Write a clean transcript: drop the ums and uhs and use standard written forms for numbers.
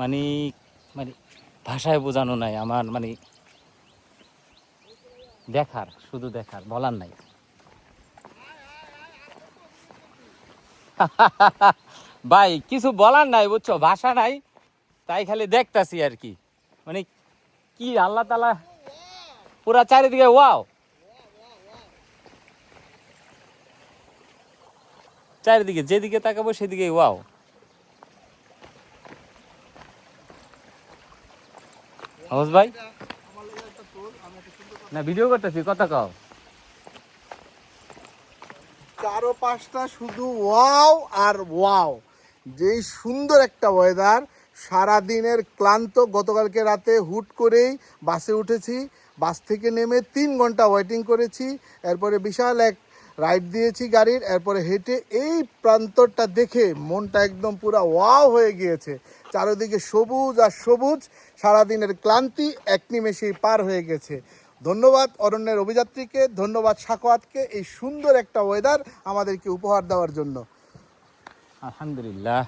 মানে মানে ভাষায় বোঝানো নাই আমার, মানে দেখার, শুধু দেখার, বলার নাই। ভাই কিছু বলার নাই বুঝছো, ভাষা নাই, তাই খালি দেখতাছি আর কি। মানে কি আল্লাহ তাআলা পুরা চারিদিকে ওয়াও, চারিদিকে যেদিকে তাকাবো সেদিকে ওয়াও। হস ভাই না, ভিডিও করতেছি, কথা কও। চারো পাঁচটা শুধু ওয়াও আর ওয়াও। যেই সুন্দর একটা ওয়েদার, সারাদিনের ক্লান্ত, গতকালকে রাতে হুট করেই বাসে উঠেছি, বাস থেকে নেমে 3 ঘন্টা ওয়েটিং করেছি, এরপরে বিশাল এক রাইড দিয়েছি গাড়ির, এরপরে হেঁটে এই প্রান্তরটা দেখে মনটা একদম পুরো ওয়াও হয়ে গিয়েছে। চারিদিকে সবুজ আর সবুজ, সারাদিনের ক্লান্তি এক নিমেষেই পার হয়ে গেছে। ধন্যবাদ অরণ্যের অভিযাত্রীকে, ধন্যবাদ সাকোয়াতকে এই সুন্দর একটা ওয়েদার আমাদেরকে উপহার দেওয়ার জন্য। আলহামদুলিল্লাহ।